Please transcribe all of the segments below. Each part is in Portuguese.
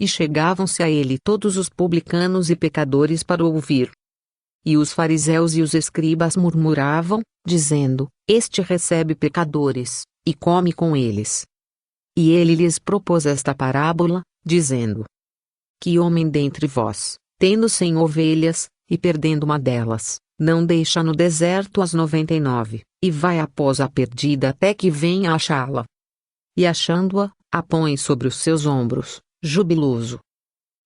e chegavam-se a ele todos os publicanos e pecadores para o ouvir. E os fariseus e os escribas murmuravam, dizendo: Este recebe pecadores, e come com eles. E ele lhes propôs esta parábola, dizendo: Que homem dentre vós, tendo 100 ovelhas, e perdendo uma delas, não deixa no deserto as 99, e vai após a perdida até que venha achá-la. E achando-a, a põe sobre os seus ombros, jubiloso.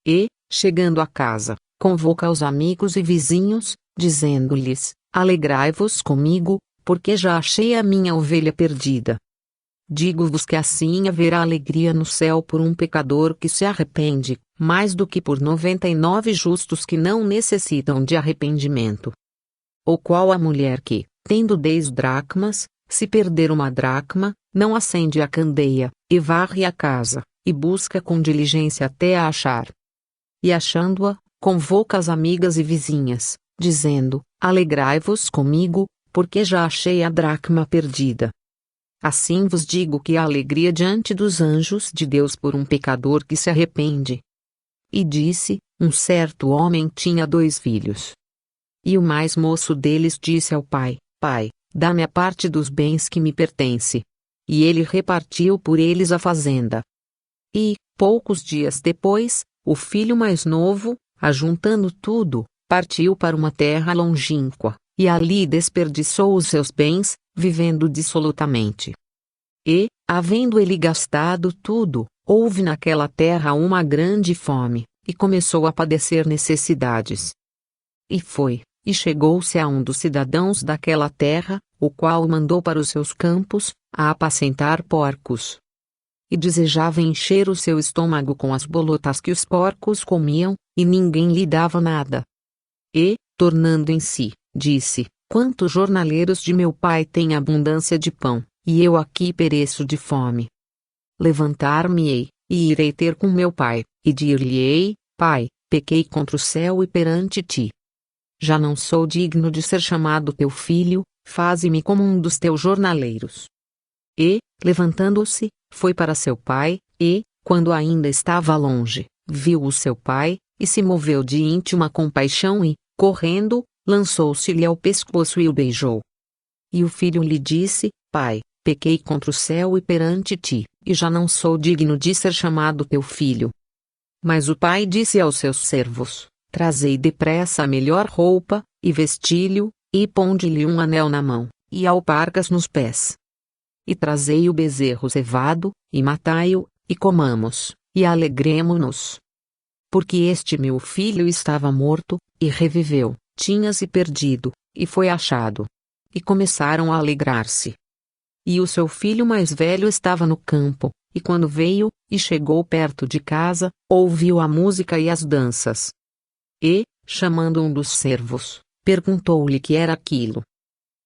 E, chegando a casa, convoca os amigos e vizinhos, dizendo-lhes: Alegrai-vos comigo, porque já achei a minha ovelha perdida. Digo-vos que assim haverá alegria no céu por um pecador que se arrepende, mais do que por 99 justos que não necessitam de arrependimento. Ou qual a mulher que, tendo 10 dracmas, se perder uma dracma, não acende a candeia, e varre a casa, e busca com diligência até a achar. E achando-a, convoca as amigas e vizinhas, dizendo: Alegrai-vos comigo, porque já achei a dracma perdida. Assim vos digo que há alegria diante dos anjos de Deus por um pecador que se arrepende. E disse: Um certo homem tinha 2 filhos. E o mais moço deles disse ao pai: Pai, dá-me a parte dos bens que me pertence. E ele repartiu por eles a fazenda. E, poucos dias depois, o filho mais novo, ajuntando tudo, partiu para uma terra longínqua, e ali desperdiçou os seus bens, vivendo dissolutamente. E, havendo ele gastado tudo, houve naquela terra uma grande fome, e começou a padecer necessidades. E foi, e chegou-se a um dos cidadãos daquela terra, o qual o mandou para os seus campos, a apacentar porcos. E desejava encher o seu estômago com as bolotas que os porcos comiam, e ninguém lhe dava nada. E, tornando em si, disse: Quantos jornaleiros de meu pai têm abundância de pão, e eu aqui pereço de fome. Levantar-me-ei, e irei ter com meu pai, e dir-lhe-ei: Pai, pequei contra o céu e perante ti. Já não sou digno de ser chamado teu filho, faze-me como um dos teus jornaleiros. E, levantando-se, foi para seu pai, e, quando ainda estava longe, viu o seu pai, e se moveu de íntima compaixão e, correndo, lançou-se-lhe ao pescoço e o beijou. E o filho lhe disse: Pai, pequei contra o céu e perante ti, e já não sou digno de ser chamado teu filho. Mas o pai disse aos seus servos: Trazei depressa a melhor roupa, e vesti-lhe, e ponde-lhe um anel na mão, e alpargas nos pés. E trazei o bezerro cevado, e matai-o, e comamos, e alegremo-nos. Porque este meu filho estava morto, e reviveu, tinha-se perdido, e foi achado. E começaram a alegrar-se. E o seu filho mais velho estava no campo, e quando veio, e chegou perto de casa, ouviu a música e as danças. E, chamando um dos servos, perguntou-lhe que era aquilo.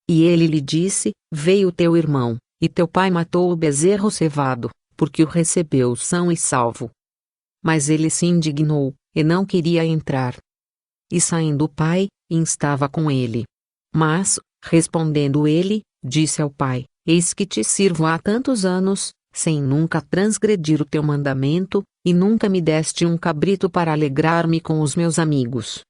E ele lhe disse: Veio teu irmão, e teu pai matou o bezerro cevado, porque o recebeu são e salvo. Mas ele se indignou, e não queria entrar. E saindo o pai, instava com ele. Mas, respondendo ele, disse ao pai: Eis que te sirvo há tantos anos, sem nunca transgredir o teu mandamento, e nunca me deste um cabrito para alegrar-me com os meus amigos.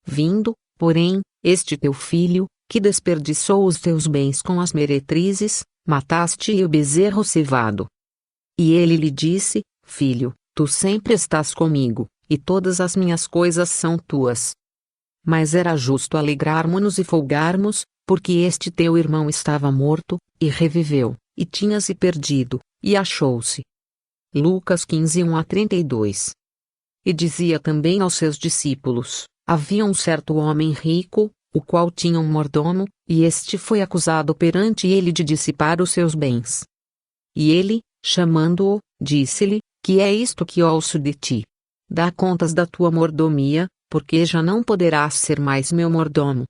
Vindo, porém, este teu filho, que desperdiçou os teus bens com as meretrizes, mataste-lhe o bezerro cevado. E ele lhe disse: Filho, tu sempre estás comigo, e todas as minhas coisas são tuas. Mas era justo alegrarmos-nos e folgarmos, porque este teu irmão estava morto, e reviveu, e tinha-se perdido, e achou-se. Lucas 15, 1-32. E dizia também aos seus discípulos: Havia um certo homem rico, o qual tinha um mordomo, e este foi acusado perante ele de dissipar os seus bens. E ele, chamando-o, disse-lhe: Que é isto que ouço de ti? Dá contas da tua mordomia, porque já não poderás ser mais meu mordomo.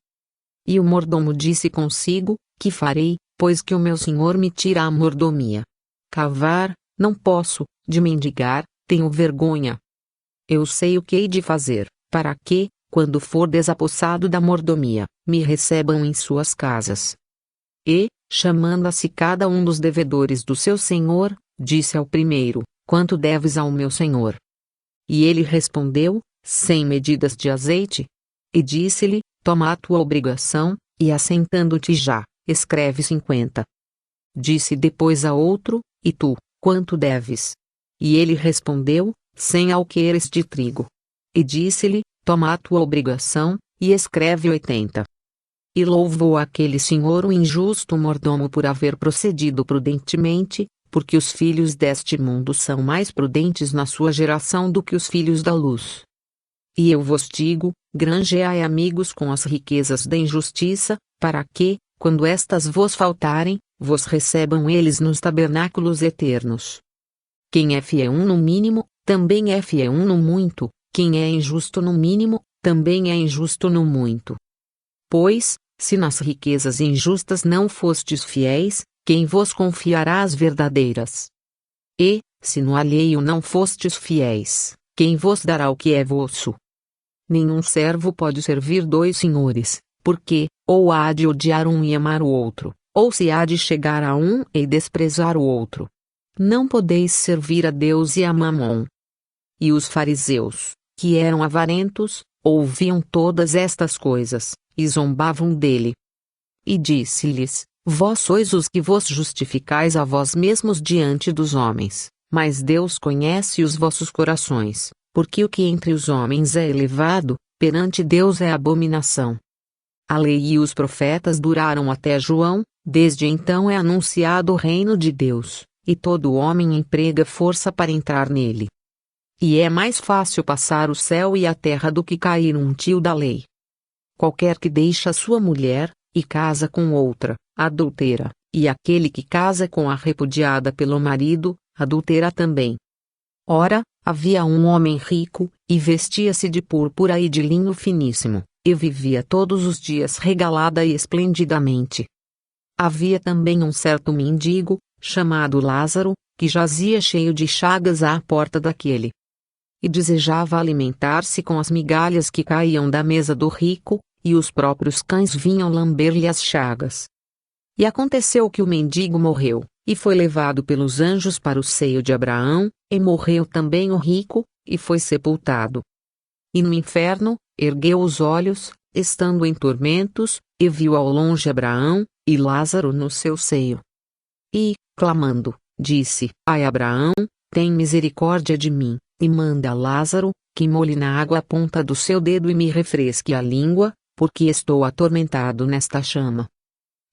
E o mordomo disse consigo: Que farei, pois que o meu senhor me tira a mordomia? Cavar, não posso; de mendigar, tenho vergonha. Eu sei o que hei de fazer, para que, quando for desapossado da mordomia, me recebam em suas casas. E, chamando a si cada um dos devedores do seu senhor, disse ao primeiro: Quanto deves ao meu senhor? E ele respondeu: 100 medidas de azeite. E disse-lhe: toma a tua obrigação, e assentando-te já, escreve 50. Disse depois a outro: e tu, quanto deves? E ele respondeu: 100 alqueires de trigo. E disse-lhe: toma a tua obrigação, e escreve 80. E louvou aquele senhor o injusto mordomo por haver procedido prudentemente, porque os filhos deste mundo são mais prudentes na sua geração do que os filhos da luz. E eu vos digo, granjeai amigos com as riquezas da injustiça, para que, quando estas vos faltarem, vos recebam eles nos tabernáculos eternos. Quem é fiel no mínimo, também é fiel no muito, quem é injusto no mínimo, também é injusto no muito. Pois, se nas riquezas injustas não fostes fiéis, quem vos confiará as verdadeiras? E, se no alheio não fostes fiéis, quem vos dará o que é vosso? Nenhum servo pode servir dois senhores, porque, ou há de odiar um e amar o outro, ou se há de chegar a um e desprezar o outro. Não podeis servir a Deus e a Mamon. E os fariseus, que eram avarentos, ouviam todas estas coisas, e zombavam dele. E disse-lhes: vós sois os que vos justificais a vós mesmos diante dos homens, mas Deus conhece os vossos corações, porque o que entre os homens é elevado, perante Deus é abominação. A lei e os profetas duraram até João, desde então é anunciado o reino de Deus, e todo homem emprega força para entrar nele. E é mais fácil passar o céu e a terra do que cair um tio da lei. Qualquer que deixa sua mulher, e casa com outra, adultera, e aquele que casa com a repudiada pelo marido, adultera também. Ora, havia um homem rico, e vestia-se de púrpura e de linho finíssimo, e vivia todos os dias regalada e esplendidamente. Havia também um certo mendigo, chamado Lázaro, que jazia cheio de chagas à porta daquele. E desejava alimentar-se com as migalhas que caíam da mesa do rico, e os próprios cães vinham lamber-lhe as chagas. E aconteceu que o mendigo morreu, e foi levado pelos anjos para o seio de Abraão, e morreu também o rico, e foi sepultado. E no inferno, ergueu os olhos, estando em tormentos, e viu ao longe Abraão, e Lázaro no seu seio. E, clamando, disse: ai Abraão, tem misericórdia de mim, e manda Lázaro, que molhe na água a ponta do seu dedo e me refresque a língua, porque estou atormentado nesta chama.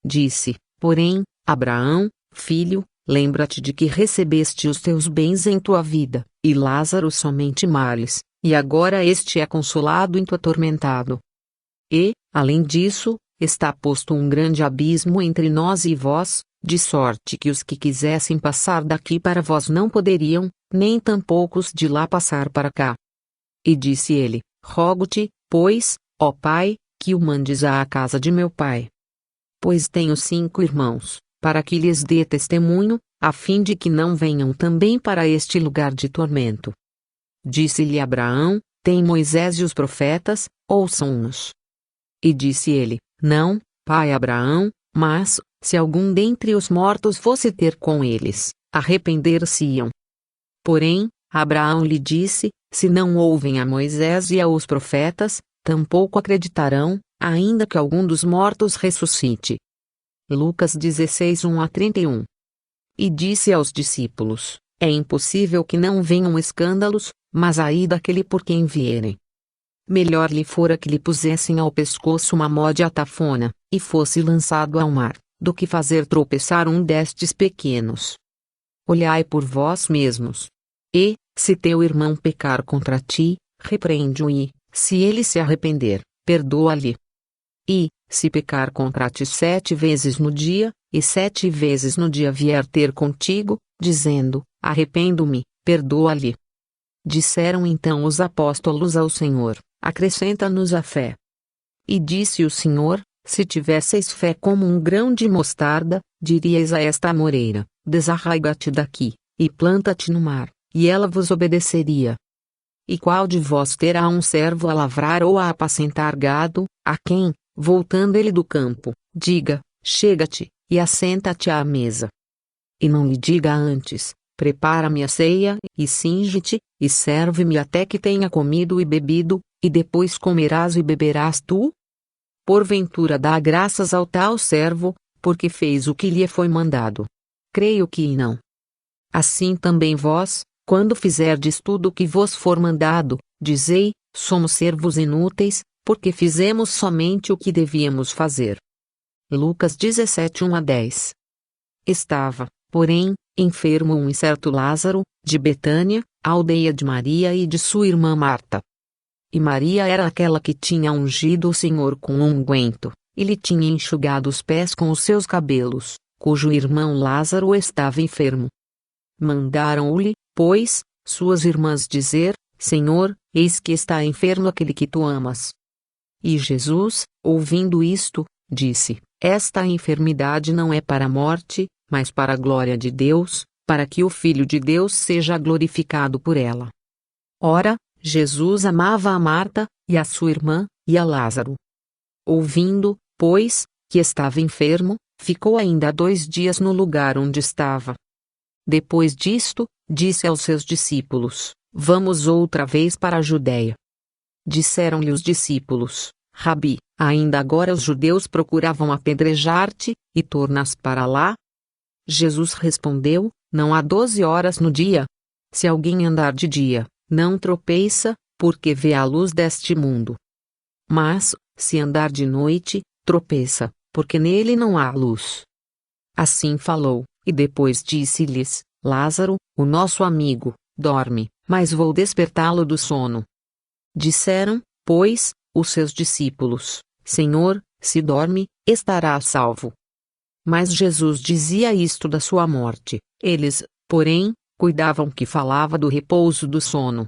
Disse, porém, Abraão: filho, lembra-te de que recebeste os teus bens em tua vida, e Lázaro somente males, e agora este é consolado em tu atormentado. E, além disso, está posto um grande abismo entre nós e vós, de sorte que os que quisessem passar daqui para vós não poderiam, nem tampouco os de lá passar para cá. E disse ele: rogo-te, pois, ó Pai, que o mandes à casa de meu pai. Pois tenho 5 irmãos, para que lhes dê testemunho, a fim de que não venham também para este lugar de tormento. Disse-lhe Abraão: tem Moisés e os profetas, ouçam-nos. E disse ele: não, pai Abraão, mas, se algum dentre os mortos fosse ter com eles, arrepender-se-iam. Porém, Abraão lhe disse: se não ouvem a Moisés e aos profetas, tampouco acreditarão, ainda que algum dos mortos ressuscite. Lucas 16, 1-31. E disse aos discípulos: é impossível que não venham escândalos, mas ai daquele por quem vierem. Melhor lhe fora que lhe pusessem ao pescoço uma mó de atafona, e fosse lançado ao mar, do que fazer tropeçar um destes pequenos. Olhai por vós mesmos. E, se teu irmão pecar contra ti, repreende-o e, se ele se arrepender, perdoa-lhe. E, se pecar contra ti 7 vezes no dia, e 7 vezes no dia vier ter contigo, dizendo: arrependo-me, perdoa-lhe. Disseram então os apóstolos ao Senhor: acrescenta-nos a fé. E disse o Senhor: se tivesseis fé como um grão de mostarda, diríeis a esta amoreira: desarraiga-te daqui, e planta-te no mar, e ela vos obedeceria. E qual de vós terá um servo a lavrar ou a apacentar gado, a quem, voltando ele do campo, diga: chega-te, e assenta-te à mesa? E não lhe diga antes: prepara-me a ceia, e cinge-te, e serve-me até que tenha comido e bebido, e depois comerás e beberás tu? Porventura dá graças ao tal servo, porque fez o que lhe foi mandado. Creio que não. Assim também vós, quando fizerdes tudo o que vos for mandado, dizei, somos servos inúteis, porque fizemos somente o que devíamos fazer. Lucas 17, 1-10. Estava, porém, enfermo um certo Lázaro, de Betânia, a aldeia de Maria e de sua irmã Marta. E Maria era aquela que tinha ungido o Senhor com unguento, e lhe tinha enxugado os pés com os seus cabelos, cujo irmão Lázaro estava enfermo. Mandaram-lhe, pois, suas irmãs dizer, Senhor, eis que está enfermo aquele que tu amas. E Jesus, ouvindo isto, disse, esta enfermidade não é para a morte, mas para a glória de Deus, para que o Filho de Deus seja glorificado por ela. Ora, Jesus amava a Marta, e a sua irmã, e a Lázaro. Ouvindo, pois, que estava enfermo, ficou ainda 2 dias no lugar onde estava. Depois disto, disse aos seus discípulos, vamos outra vez para a Judéia. Disseram-lhe os discípulos, Rabi, ainda agora os judeus procuravam apedrejar-te, e tornas para lá? Jesus respondeu, não há 12 horas no dia. Se alguém andar de dia, não tropeça, porque vê a luz deste mundo. Mas, se andar de noite, tropeça, porque nele não há luz. Assim falou, e depois disse-lhes, Lázaro, o nosso amigo, dorme, mas vou despertá-lo do sono. Disseram, pois, os seus discípulos, Senhor, se dorme, estará a salvo. Mas Jesus dizia isto da sua morte, eles, porém, cuidavam que falava do repouso do sono.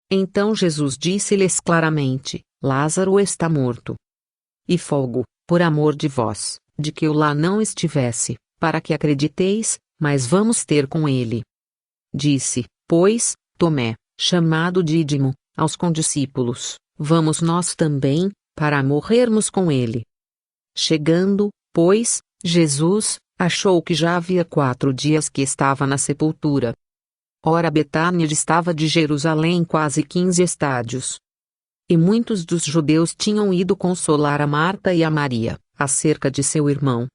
Então Jesus disse-lhes claramente, Lázaro está morto. E folgo, por amor de vós, de que eu lá não estivesse, para que acrediteis, mas vamos ter com ele. Disse, pois, Tomé, chamado Dídimo, aos condiscípulos, vamos nós também, para morrermos com ele. Chegando, pois, Jesus, achou que já havia 4 dias que estava na sepultura. Ora Betânia distava de Jerusalém quase 15 estádios. E muitos dos judeus tinham ido consolar a Marta e a Maria, acerca de seu irmão.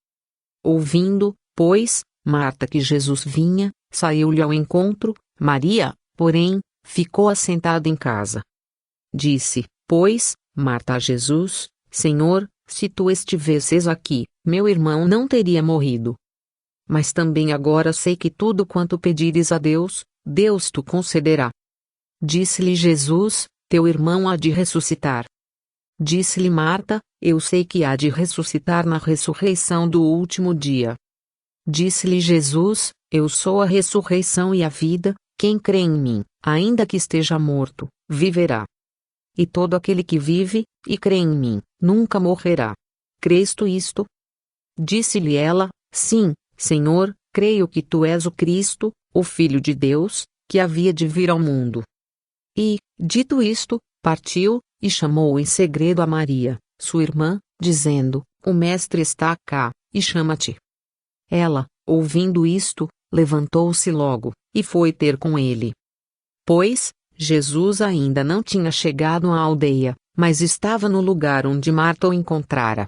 Ouvindo, pois, Marta que Jesus vinha, saiu-lhe ao encontro, Maria, porém, ficou assentada em casa. Disse, pois, Marta a Jesus, Senhor, se tu estivesses aqui, meu irmão não teria morrido. Mas também agora sei que tudo quanto pedires a Deus, Deus tu concederá. Disse-lhe Jesus, teu irmão há de ressuscitar. Disse-lhe Marta, eu sei que há de ressuscitar na ressurreição do último dia. Disse-lhe Jesus, eu sou a ressurreição e a vida, quem crê em mim, ainda que esteja morto, viverá. E todo aquele que vive, e crê em mim, nunca morrerá. Crês tu isto? Disse-lhe ela, sim, Senhor, creio que tu és o Cristo, o Filho de Deus, que havia de vir ao mundo. E, dito isto, partiu, e chamou em segredo a Maria, sua irmã, dizendo, o Mestre está cá, e chama-te. Ela, ouvindo isto, levantou-se logo, e foi ter com ele. Pois, Jesus ainda não tinha chegado à aldeia, mas estava no lugar onde Marta o encontrara.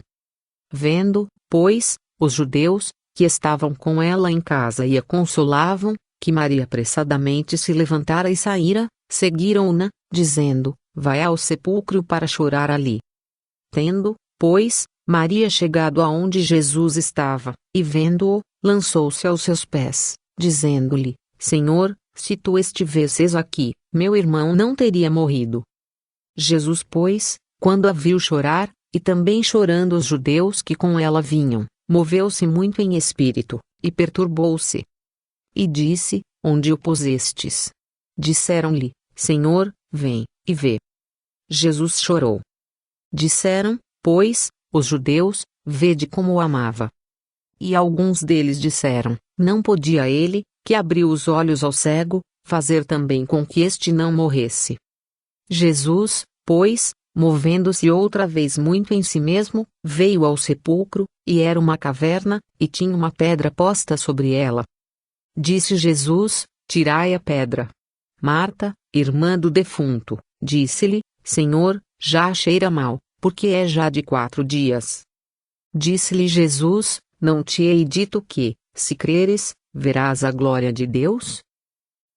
Vendo, pois, os judeus, que estavam com ela em casa e a consolavam, que Maria apressadamente se levantara e saíra, seguiram-na, dizendo, vai ao sepulcro para chorar ali. Tendo, pois, Maria chegado aonde Jesus estava, e vendo-o, lançou-se aos seus pés, dizendo-lhe, Senhor, se tu estivesses aqui, meu irmão não teria morrido. Jesus, pois, quando a viu chorar, e também chorando os judeus que com ela vinham, moveu-se muito em espírito, e perturbou-se. E disse, onde o pusestes? Disseram-lhe, Senhor, vem, e vê. Jesus chorou. Disseram, pois, os judeus, vede como o amava. E alguns deles disseram, não podia ele, que abriu os olhos ao cego, fazer também com que este não morresse. Jesus, pois, movendo-se outra vez muito em si mesmo, veio ao sepulcro, e era uma caverna, e tinha uma pedra posta sobre ela. Disse Jesus, tirai a pedra. Marta, irmã do defunto, disse-lhe: Senhor, já cheira mal, porque é já de 4 dias. Disse-lhe Jesus: Não te hei dito que, se creres, verás a glória de Deus?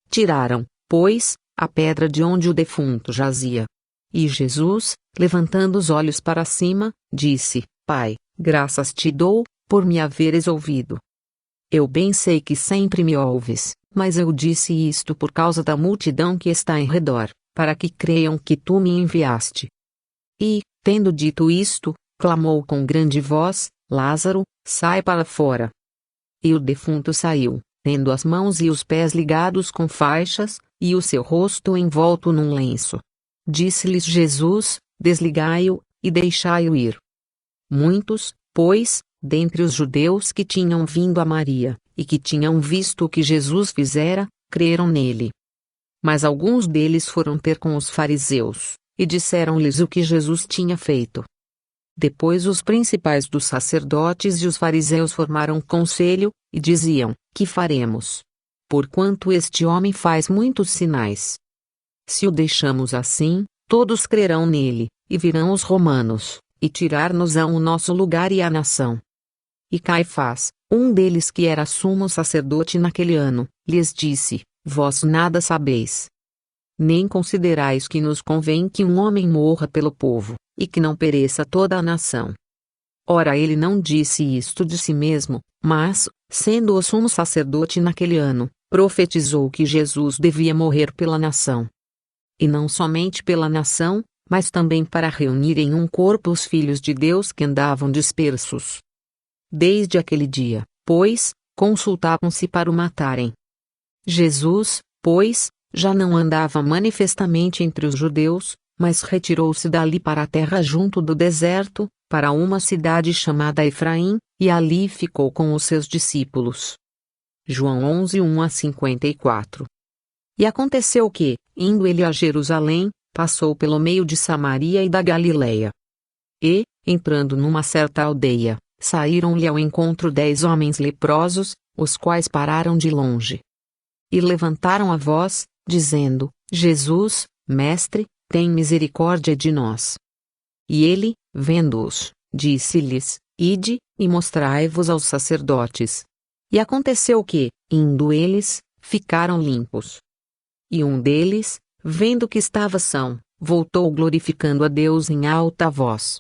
Tiraram, pois, a pedra de onde o defunto jazia. E Jesus, levantando os olhos para cima, disse: Pai, graças te dou, por me haveres ouvido. Eu bem sei que sempre me ouves, mas eu disse isto por causa da multidão que está em redor, para que creiam que tu me enviaste. E, tendo dito isto, clamou com grande voz: Lázaro, sai para fora. E o defunto saiu, tendo as mãos e os pés ligados com faixas, e o seu rosto envolto num lenço. Disse-lhes Jesus: Desligai-o, e deixai-o ir. Muitos, pois, dentre os judeus que tinham vindo a Maria, e que tinham visto o que Jesus fizera, creram nele. Mas alguns deles foram ter com os fariseus, e disseram-lhes o que Jesus tinha feito. Depois os principais dos sacerdotes e os fariseus formaram conselho, e diziam: Que faremos? Porquanto este homem faz muitos sinais. Se o deixamos assim, todos crerão nele, e virão os romanos, e tirar-nos-ão o nosso lugar e a nação. E Caifás, um deles que era sumo sacerdote naquele ano, lhes disse: Vós nada sabeis. Nem considerais que nos convém que um homem morra pelo povo, e que não pereça toda a nação. Ora, ele não disse isto de si mesmo, mas, sendo o sumo sacerdote naquele ano, profetizou que Jesus devia morrer pela nação. E não somente pela nação, mas também para reunir em um corpo os filhos de Deus que andavam dispersos. Desde aquele dia, pois, consultavam-se para o matarem. Jesus, pois, já não andava manifestamente entre os judeus, mas retirou-se dali para a terra junto do deserto, para uma cidade chamada Efraim, e ali ficou com os seus discípulos. João 11, 1-54. E aconteceu que, indo ele a Jerusalém, passou pelo meio de Samaria e da Galileia. E, entrando numa certa aldeia, saíram-lhe ao encontro 10 homens leprosos, os quais pararam de longe. E levantaram a voz, dizendo: Jesus, Mestre, tem misericórdia de nós. E ele, vendo-os, disse-lhes: Ide, e mostrai-vos aos sacerdotes. E aconteceu que, indo eles, ficaram limpos. E um deles, vendo que estava são, voltou glorificando a Deus em alta voz.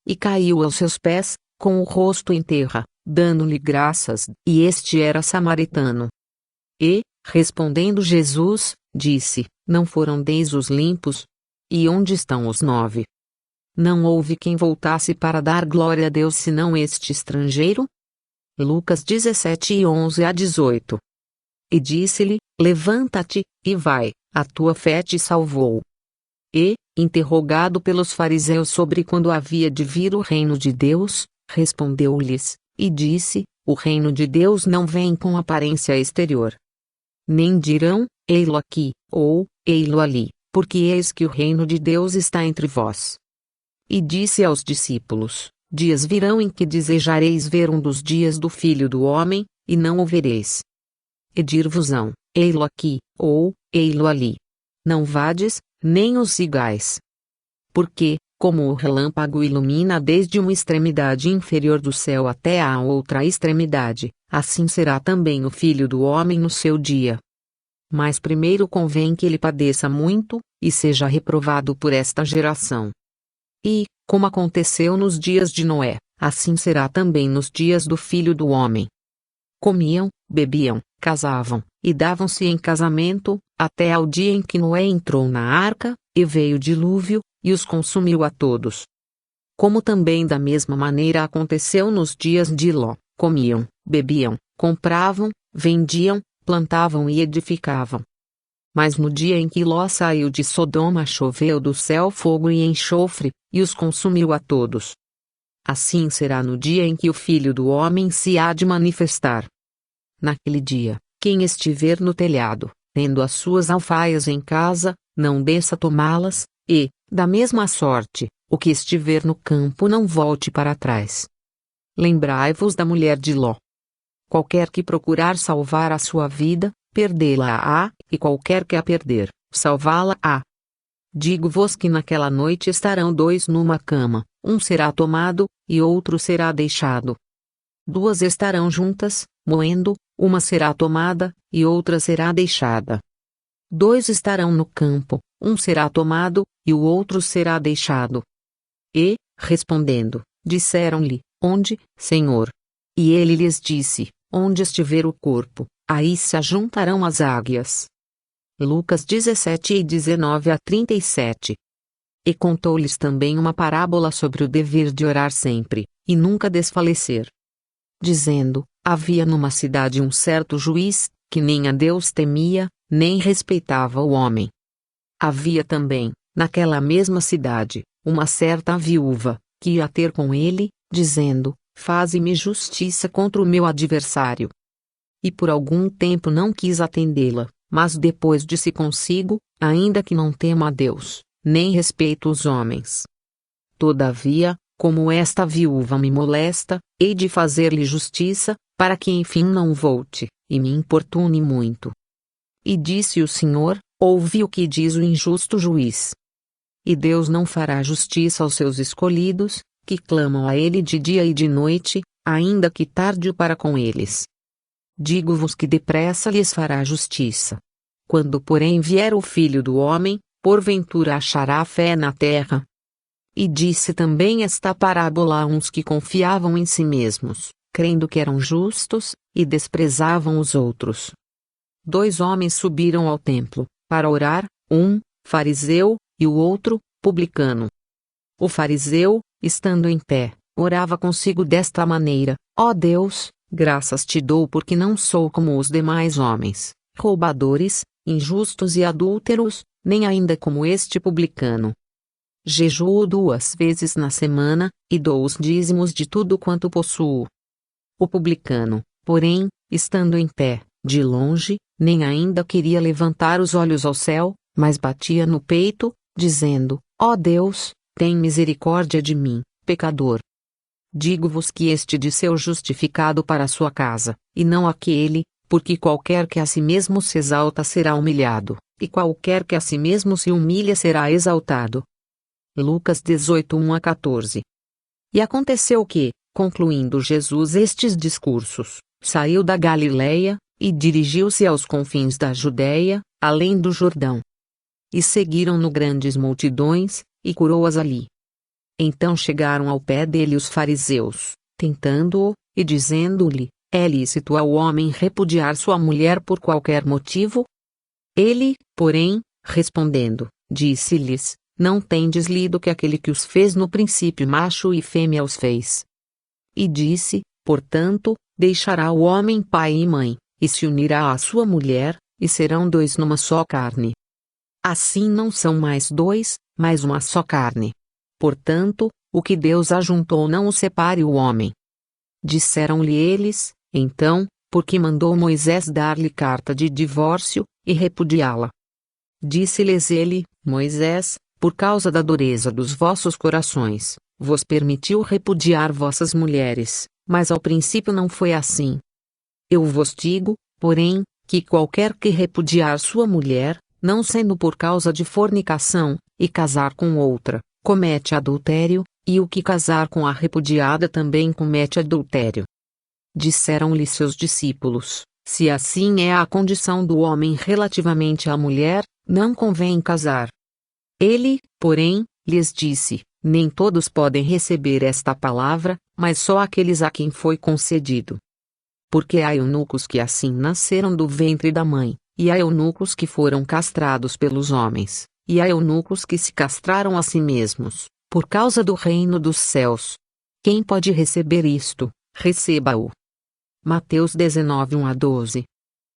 E caiu aos seus pés, com o rosto em terra, dando-lhe graças, e este era samaritano. E, respondendo Jesus, disse: Não foram 10 os limpos? E onde estão os 9? Não houve quem voltasse para dar glória a Deus senão este estrangeiro? Lucas 17, 11-18. E disse-lhe: Levanta-te, e vai, a tua fé te salvou. E, interrogado pelos fariseus sobre quando havia de vir o reino de Deus, respondeu-lhes, e disse: O reino de Deus não vem com aparência exterior. Nem dirão: Ei-lo aqui, ou ei-lo ali, porque eis que o reino de Deus está entre vós. E disse aos discípulos: Dias virão em que desejareis ver um dos dias do Filho do Homem, e não o vereis. E dir-vos-ão: Ei-lo aqui, ou ei-lo ali. Não vades, nem os sigais. Porque, como o relâmpago ilumina desde uma extremidade inferior do céu até à outra extremidade, assim será também o Filho do Homem no seu dia. Mas primeiro convém que ele padeça muito, e seja reprovado por esta geração. E, como aconteceu nos dias de Noé, assim será também nos dias do Filho do Homem. Comiam, bebiam, casavam, e davam-se em casamento, até ao dia em que Noé entrou na arca, e veio o dilúvio, e os consumiu a todos. Como também da mesma maneira aconteceu nos dias de Ló: comiam, bebiam, compravam, vendiam, plantavam e edificavam. Mas no dia em que Ló saiu de Sodoma choveu do céu fogo e enxofre, e os consumiu a todos. Assim será no dia em que o Filho do Homem se há de manifestar. Naquele dia, quem estiver no telhado, tendo as suas alfaias em casa, não desça tomá-las, e, da mesma sorte, o que estiver no campo não volte para trás. Lembrai-vos da mulher de Ló. Qualquer que procurar salvar a sua vida, perdê-la-á, e qualquer que a perder, salvá-la-á. Digo-vos que naquela noite estarão dois numa cama, um será tomado, e outro será deixado. Duas estarão juntas, moendo, uma será tomada, e outra será deixada. Dois estarão no campo, um será tomado, e o outro será deixado. E, respondendo, disseram-lhe: Onde, Senhor? E ele lhes disse: Onde estiver o corpo, aí se ajuntarão as águias. Lucas 17 e 19 a 37. E contou-lhes também uma parábola sobre o dever de orar sempre, e nunca desfalecer. Dizendo: Havia numa cidade um certo juiz, que nem a Deus temia, nem respeitava o homem. Havia também, naquela mesma cidade, uma certa viúva, que ia ter com ele, dizendo: Faze-me justiça contra o meu adversário. E por algum tempo não quis atendê-la, mas depois disse consigo: Ainda que não temo a Deus, nem respeito os homens. Todavia, como esta viúva me molesta, hei de fazer-lhe justiça, para que enfim não volte, e me importune muito. E disse o Senhor: Ouve o que diz o injusto juiz. E Deus não fará justiça aos seus escolhidos, que clamam a Ele de dia e de noite, ainda que tarde para com eles. Digo-vos que depressa lhes fará justiça. Quando porém vier o Filho do Homem, porventura achará fé na terra? E disse também esta parábola a uns que confiavam em si mesmos, crendo que eram justos, e desprezavam os outros. Dois homens subiram ao templo, para orar, um, fariseu, e o outro, publicano. O fariseu, estando em pé, orava consigo desta maneira: Ó Deus, graças te dou porque não sou como os demais homens, roubadores, injustos e adúlteros, nem ainda como este publicano. Jejuo 2 vezes na semana, e dou os dízimos de tudo quanto possuo. O publicano, porém, estando em pé, de longe, nem ainda queria levantar os olhos ao céu, mas batia no peito, dizendo: Ó Deus, tem misericórdia de mim, pecador. Digo-vos que este de ser justificado para a sua casa, e não aquele, porque qualquer que a si mesmo se exalta será humilhado, e qualquer que a si mesmo se humilha será exaltado. Lucas 18, 1 a 14. E aconteceu que, concluindo Jesus estes discursos, saiu da Galileia, e dirigiu-se aos confins da Judéia, além do Jordão. E seguiram-no grandes multidões, e curou-as ali. Então chegaram ao pé dele os fariseus, tentando-o, e dizendo-lhe: É lícito ao homem repudiar sua mulher por qualquer motivo? Ele, porém, respondendo, disse-lhes: Não tendes lido que aquele que os fez no princípio macho e fêmea os fez? E disse: Portanto, deixará o homem pai e mãe, e se unirá à sua mulher, e serão dois numa só carne. Assim não são mais dois, mas uma só carne. Portanto, o que Deus ajuntou não o separe o homem. Disseram-lhe eles: Então, por que mandou Moisés dar-lhe carta de divórcio, e repudiá-la? Disse-lhes ele: Moisés, por causa da dureza dos vossos corações, vos permitiu repudiar vossas mulheres, mas ao princípio não foi assim. Eu vos digo, porém, que qualquer que repudiar sua mulher, não sendo por causa de fornicação, e casar com outra, comete adultério, e o que casar com a repudiada também comete adultério. Disseram-lhe seus discípulos: Se assim é a condição do homem relativamente à mulher, não convém casar. Ele, porém, lhes disse: Nem todos podem receber esta palavra, mas só aqueles a quem foi concedido. Porque há eunucos que assim nasceram do ventre da mãe, e há eunucos que foram castrados pelos homens, e há eunucos que se castraram a si mesmos, por causa do reino dos céus. Quem pode receber isto, receba-o. Mateus 19, 1 a 12.